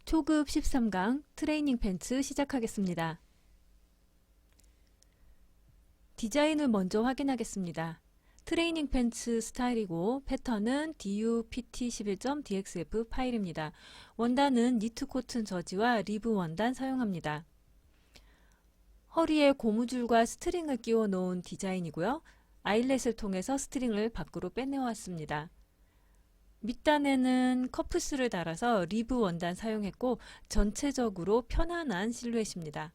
초급 13강 트레이닝 팬츠 시작하겠습니다. 디자인을 먼저 확인하겠습니다. 트레이닝 팬츠 스타일이고 패턴은 DUPT11.DXF 파일입니다. 원단은 니트 코튼 저지와 리브 원단 사용합니다. 허리에 고무줄과 스트링을 끼워 놓은 디자인이고요. 아일렛을 통해서 스트링을 밖으로 빼내왔습니다. 밑단에는 커프스를 달아서 리브 원단 사용했고 전체적으로 편안한 실루엣입니다.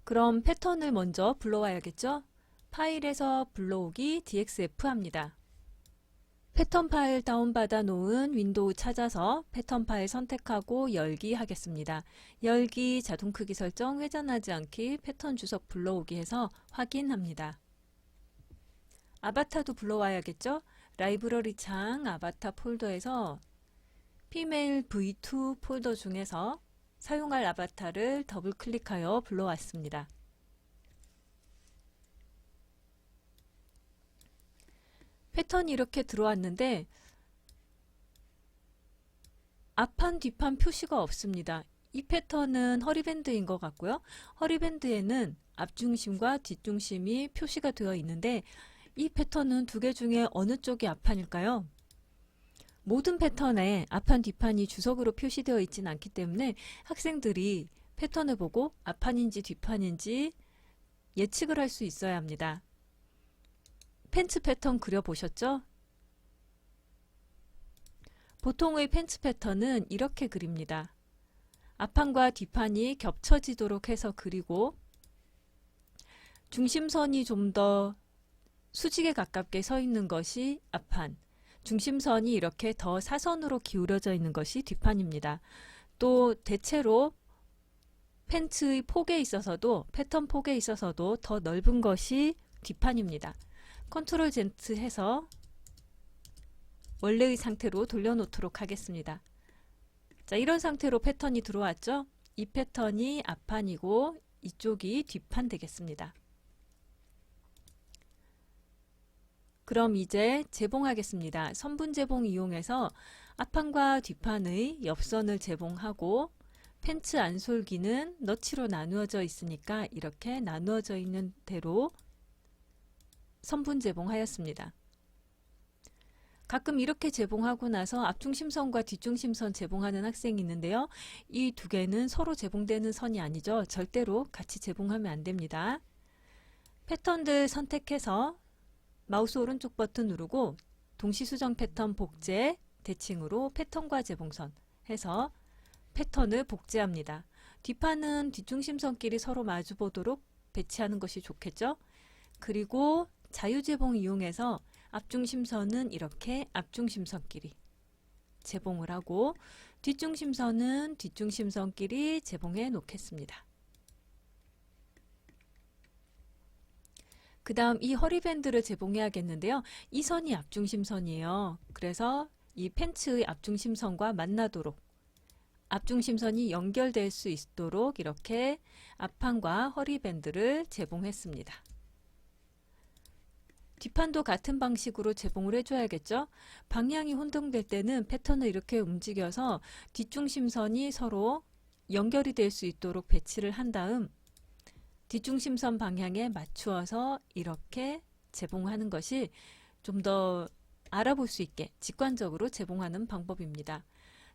그럼 패턴을 먼저 불러와야겠죠? 파일에서 불러오기 DXF 합니다. 패턴 파일 다운받아 놓은 윈도우 찾아서 패턴 파일 선택하고 열기 하겠습니다. 열기, 자동 크기 설정, 회전하지 않기, 패턴 주석 불러오기 해서 확인합니다. 아바타도 불러와야겠죠? 라이브러리 창 아바타 폴더에서 피메일 V2 폴더 중에서 사용할 아바타를 더블 클릭하여 불러왔습니다. 패턴이 이렇게 들어왔는데 앞판 뒷판 표시가 없습니다. 이 패턴은 허리밴드인 것 같고요. 허리밴드에는 앞중심과 뒷중심이 표시가 되어 있는데 이 패턴은 두 개 중에 어느 쪽이 앞판일까요? 모든 패턴에 앞판 뒷판이 주석으로 표시되어 있지는 않기 때문에 학생들이 패턴을 보고 앞판인지 뒷판인지 예측을 할 수 있어야 합니다. 팬츠 패턴 그려보셨죠? 보통의 팬츠 패턴은 이렇게 그립니다. 앞판과 뒷판이 겹쳐지도록 해서 그리고 중심선이 좀 더 수직에 가깝게 서 있는 것이 앞판, 중심선이 이렇게 더 사선으로 기울어져 있는 것이 뒷판입니다. 또 대체로 팬츠의 폭에 있어서도 패턴 폭에 있어서도 더 넓은 것이 뒷판입니다. 컨트롤 Z 해서 원래의 상태로 돌려놓도록 하겠습니다. 자, 이런 상태로 패턴이 들어왔죠? 이 패턴이 앞판이고 이쪽이 뒷판 되겠습니다. 그럼 이제 재봉하겠습니다. 선분 재봉 이용해서 앞판과 뒷판의 옆선을 재봉하고 팬츠 안솔기는 너치로 나누어져 있으니까 이렇게 나누어져 있는 대로 선분 재봉하였습니다. 가끔 이렇게 재봉하고 나서 앞중심선과 뒷중심선 재봉하는 학생이 있는데요. 이 두 개는 서로 재봉되는 선이 아니죠. 절대로 같이 재봉하면 안 됩니다. 패턴들 선택해서 마우스 오른쪽 버튼 누르고 동시수정 패턴 복제, 대칭으로 패턴과 재봉선 해서 패턴을 복제합니다. 뒷판은 뒷중심선끼리 서로 마주보도록 배치하는 것이 좋겠죠. 그리고 자유재봉 이용해서 앞중심선은 이렇게 앞중심선끼리 재봉을 하고 뒷중심선은 뒷중심선끼리 재봉해 놓겠습니다. 그 다음 이 허리밴드를 재봉해야겠는데요. 이 선이 앞중심선이에요. 그래서 이 팬츠의 앞중심선과 만나도록 앞중심선이 연결될 수 있도록 이렇게 앞판과 허리밴드를 재봉했습니다. 뒷판도 같은 방식으로 재봉을 해줘야겠죠. 방향이 혼동될 때는 패턴을 이렇게 움직여서 뒷중심선이 서로 연결이 될 수 있도록 배치를 한 다음 뒷중심선 방향에 맞추어서 이렇게 재봉하는 것이 좀 더 알아볼 수 있게 직관적으로 재봉하는 방법입니다.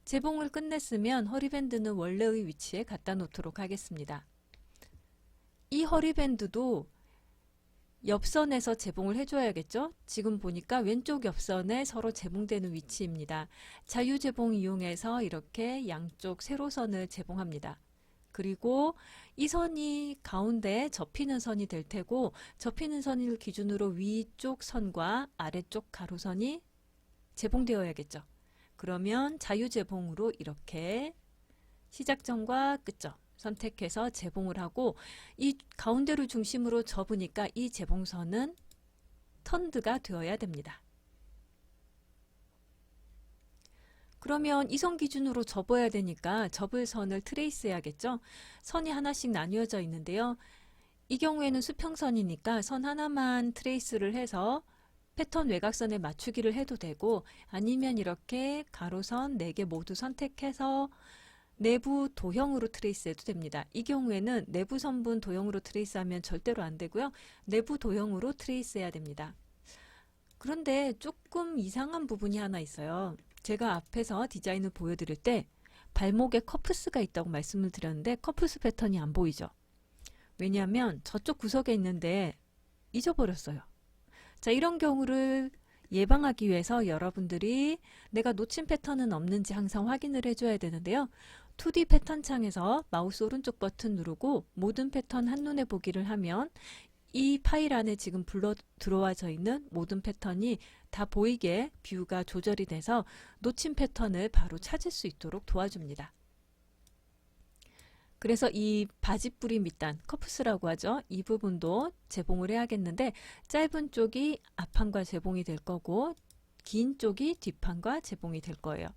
재봉을 끝냈으면 허리밴드는 원래의 위치에 갖다 놓도록 하겠습니다. 이 허리밴드도 옆선에서 재봉을 해줘야겠죠? 지금 보니까 왼쪽 옆선에 서로 재봉되는 위치입니다. 자유재봉 이용해서 이렇게 양쪽 세로선을 재봉합니다. 그리고 이 선이 가운데 접히는 선이 될 테고 접히는 선을 기준으로 위쪽 선과 아래쪽 가로선이 재봉되어야겠죠. 그러면 자유재봉으로 이렇게 시작점과 끝점 선택해서 재봉을 하고 이 가운데를 중심으로 접으니까 이 재봉선은 턴드가 되어야 됩니다. 그러면 이 선 기준으로 접어야 되니까 접을 선을 트레이스 해야겠죠. 선이 하나씩 나뉘어져 있는데요. 이 경우에는 수평선이니까 선 하나만 트레이스를 해서 패턴 외곽선에 맞추기를 해도 되고 아니면 이렇게 가로선 4개 모두 선택해서 내부 도형으로 트레이스해도 됩니다. 이 경우에는 내부 선분 도형으로 트레이스하면 절대로 안 되고요. 내부 도형으로 트레이스해야 됩니다. 그런데 조금 이상한 부분이 하나 있어요. 제가 앞에서 디자인을 보여드릴 때 발목에 커프스가 있다고 말씀을 드렸는데 커프스 패턴이 안 보이죠. 왜냐하면 저쪽 구석에 있는데 잊어버렸어요. 자, 이런 경우를 예방하기 위해서 여러분들이 내가 놓친 패턴은 없는지 항상 확인을 해줘야 되는데요. 2D 패턴 창에서 마우스 오른쪽 버튼 누르고 모든 패턴 한눈에 보기를 하면 이 파일 안에 지금 들어와져 있는 모든 패턴이 다 보이게 뷰가 조절이 돼서 놓친 패턴을 바로 찾을 수 있도록 도와줍니다. 그래서 이 바지뿌리 밑단, 커프스라고 하죠. 이 부분도 재봉을 해야겠는데 짧은 쪽이 앞판과 재봉이 될 거고 긴 쪽이 뒷판과 재봉이 될 거예요.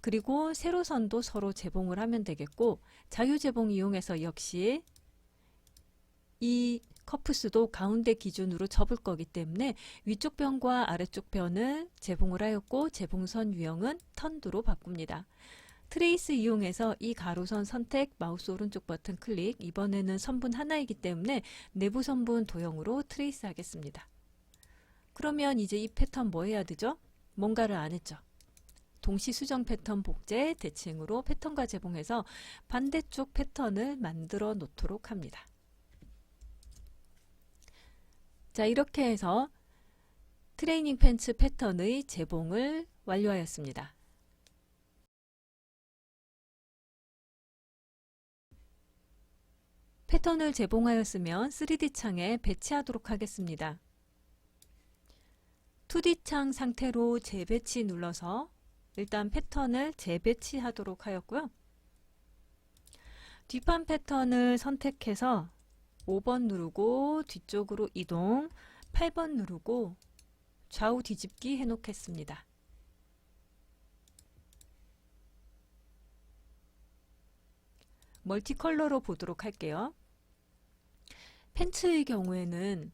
그리고 세로선도 서로 재봉을 하면 되겠고 자유재봉 이용해서 역시 이 커프스도 가운데 기준으로 접을 거기 때문에 위쪽 변과 아래쪽 변을 재봉을 하였고 재봉선 유형은 턴두로 바꿉니다. 트레이스 이용해서 이 가로선 선택, 마우스 오른쪽 버튼 클릭, 이번에는 선분 하나이기 때문에 내부 선분 도형으로 트레이스 하겠습니다. 그러면 이제 이 패턴 뭐 해야 되죠? 뭔가를 안 했죠. 동시 수정 패턴 복제, 대칭으로 패턴과 재봉해서 반대쪽 패턴을 만들어 놓도록 합니다. 자, 이렇게 해서 트레이닝 팬츠 패턴의 재봉을 완료하였습니다. 패턴을 재봉하였으면 3D 창에 배치하도록 하겠습니다. 2D 창 상태로 재배치 눌러서 일단 패턴을 재배치하도록 하였고요. 뒷판 패턴을 선택해서 5번 누르고 뒤쪽으로 이동, 8번 누르고 좌우 뒤집기 해놓겠습니다. 멀티컬러로 보도록 할게요. 팬츠의 경우에는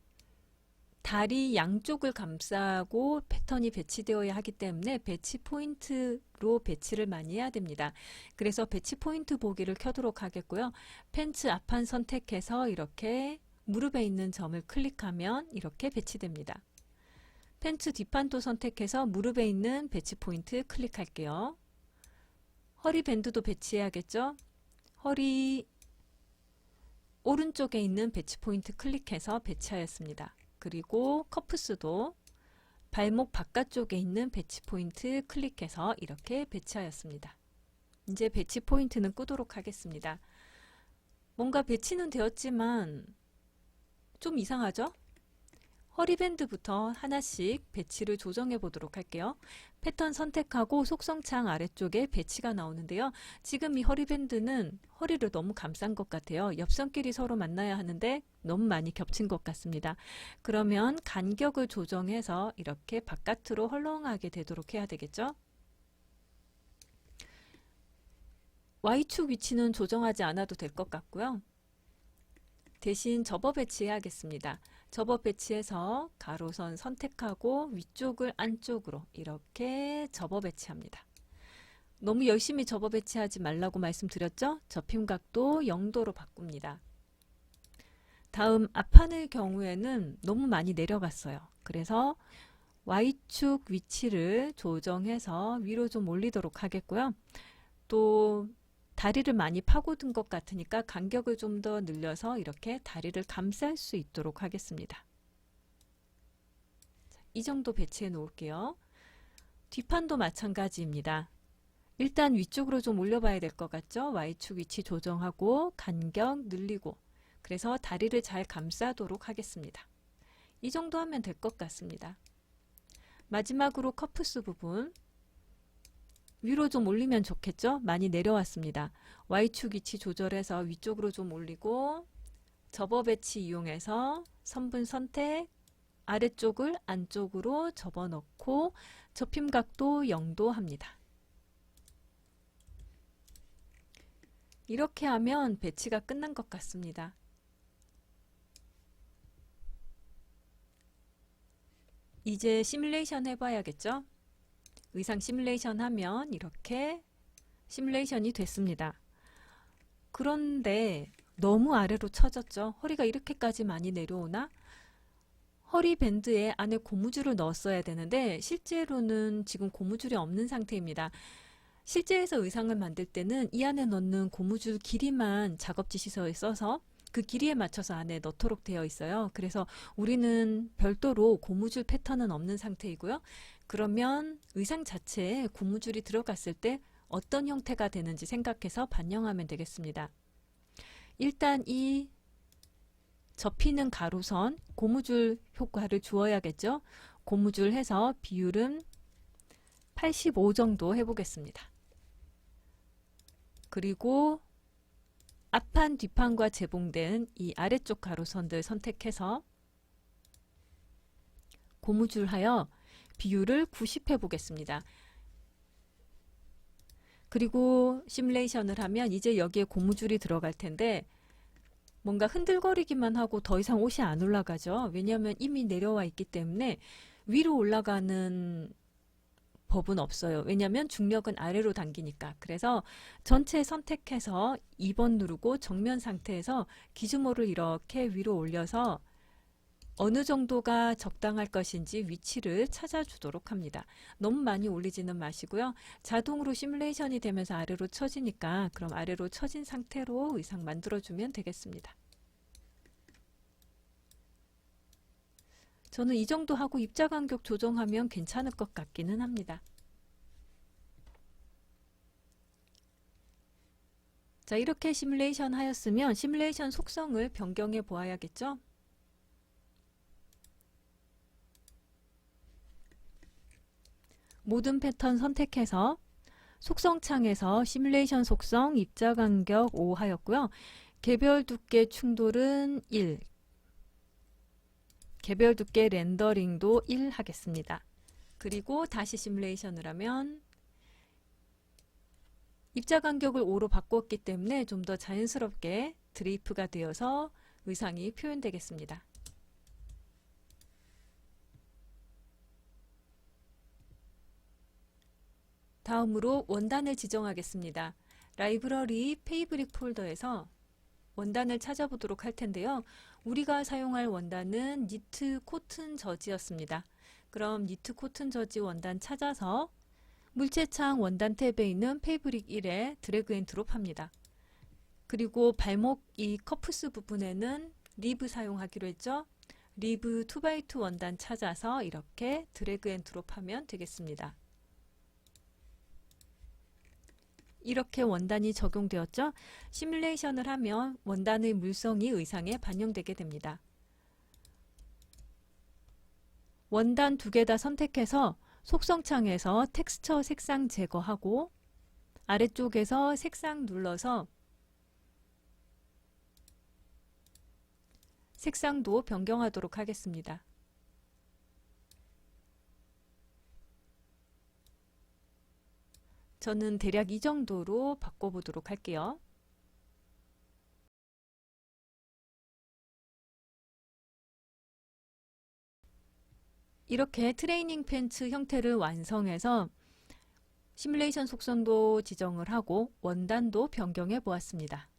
다리 양쪽을 감싸고 패턴이 배치되어야 하기 때문에 배치 포인트로 배치를 많이 해야 됩니다. 그래서 배치 포인트 보기를 켜도록 하겠고요. 팬츠 앞판 선택해서 이렇게 무릎에 있는 점을 클릭하면 이렇게 배치됩니다. 팬츠 뒷판도 선택해서 무릎에 있는 배치 포인트 클릭할게요. 허리 밴드도 배치해야겠죠? 허리 오른쪽에 있는 배치 포인트 클릭해서 배치하였습니다. 그리고 커프스도 발목 바깥쪽에 있는 배치 포인트 클릭해서 이렇게 배치하였습니다. 이제 배치 포인트는 끄도록 하겠습니다. 뭔가 배치는 되었지만 좀 이상하죠? 허리밴드부터 하나씩 배치를 조정해 보도록 할게요. 패턴 선택하고 속성창 아래쪽에 배치가 나오는데요. 지금 이 허리밴드는 허리를 너무 감싼 것 같아요. 옆선끼리 서로 만나야 하는데 너무 많이 겹친 것 같습니다. 그러면 간격을 조정해서 이렇게 바깥으로 헐렁하게 되도록 해야 되겠죠? Y축 위치는 조정하지 않아도 될 것 같고요. 대신 접어 배치해야겠습니다. 접어 배치해서 가로선 선택하고 위쪽을 안쪽으로 이렇게 접어 배치합니다. 너무 열심히 접어 배치하지 말라고 말씀드렸죠? 접힘 각도 0도로 바꿉니다. 다음 앞판의 경우에는 너무 많이 내려갔어요. 그래서 Y축 위치를 조정해서 위로 좀 올리도록 하겠고요. 또 다리를 많이 파고든 것 같으니까 간격을 좀 더 늘려서 이렇게 다리를 감쌀 수 있도록 하겠습니다. 이 정도 배치해 놓을게요. 뒷판도 마찬가지입니다. 일단 위쪽으로 좀 올려봐야 될 것 같죠? Y축 위치 조정하고 간격 늘리고 그래서 다리를 잘 감싸도록 하겠습니다. 이 정도 하면 될 것 같습니다. 마지막으로 커프스 부분 위로 좀 올리면 좋겠죠? 많이 내려왔습니다. Y축 위치 조절해서 위쪽으로 좀 올리고 접어 배치 이용해서 선분 선택 아래쪽을 안쪽으로 접어 넣고 접힘 각도 0도 합니다. 이렇게 하면 배치가 끝난 것 같습니다. 이제 시뮬레이션 해봐야겠죠? 의상 시뮬레이션 하면 이렇게 시뮬레이션이 됐습니다. 그런데 너무 아래로 처졌죠? 허리가 이렇게까지 많이 내려오나? 허리 밴드에 안에 고무줄을 넣었어야 되는데 실제로는 지금 고무줄이 없는 상태입니다. 실제에서 의상을 만들 때는 이 안에 넣는 고무줄 길이만 작업지 시서에 써서 그 길이에 맞춰서 안에 넣도록 되어 있어요. 그래서 우리는 별도로 고무줄 패턴은 없는 상태이고요. 그러면 의상 자체에 고무줄이 들어갔을 때 어떤 형태가 되는지 생각해서 반영하면 되겠습니다. 일단 이 접히는 가로선 고무줄 효과를 주어야겠죠. 고무줄 해서 비율은 85 정도 해보겠습니다. 그리고 앞판 뒷판과 재봉된 이 아래쪽 가로선들 선택해서 고무줄 하여 비율을 90 해보겠습니다. 그리고 시뮬레이션을 하면 이제 여기에 고무줄이 들어갈 텐데 뭔가 흔들거리기만 하고 더 이상 옷이 안 올라가죠. 왜냐하면 이미 내려와 있기 때문에 위로 올라가는 법은 없어요. 왜냐하면 중력은 아래로 당기니까. 그래서 전체 선택해서 2번 누르고 정면 상태에서 기즈모를 이렇게 위로 올려서 어느 정도가 적당할 것인지 위치를 찾아주도록 합니다. 너무 많이 올리지는 마시고요. 자동으로 시뮬레이션이 되면서 아래로 처지니까 그럼 아래로 처진 상태로 의상 만들어주면 되겠습니다. 저는 이 정도 하고 입자 간격 조정하면 괜찮을 것 같기는 합니다. 자, 이렇게 시뮬레이션 하였으면 시뮬레이션 속성을 변경해 보아야겠죠? 모든 패턴 선택해서 속성 창에서 시뮬레이션 속성 입자 간격 5 하였고요. 개별 두께 충돌은 1, 개별 두께 렌더링도 1 하겠습니다. 그리고 다시 시뮬레이션을 하면 입자 간격을 5로 바꿨기 때문에 좀 더 자연스럽게 드레이프가 되어서 의상이 표현되겠습니다. 다음으로 원단을 지정하겠습니다. 라이브러리 페이브릭 폴더에서 원단을 찾아보도록 할 텐데요. 우리가 사용할 원단은 니트 코튼 저지였습니다. 그럼 니트 코튼 저지 원단 찾아서 물체창 원단 탭에 있는 페이브릭 1에 드래그 앤 드롭 합니다. 그리고 발목 이 커프스 부분에는 리브 사용하기로 했죠. 리브 2x2 원단 찾아서 이렇게 드래그 앤 드롭 하면 되겠습니다. 이렇게 원단이 적용되었죠. 시뮬레이션을 하면 원단의 물성이 의상에 반영되게 됩니다. 원단 두 개 다 선택해서 속성창에서 텍스처 색상 제거하고 아래쪽에서 색상 눌러서 색상도 변경하도록 하겠습니다. 저는 대략 이 정도로 바꿔보도록 할게요. 이렇게 트레이닝 팬츠 형태를 완성해서 시뮬레이션 속성도 지정을 하고 원단도 변경해 보았습니다.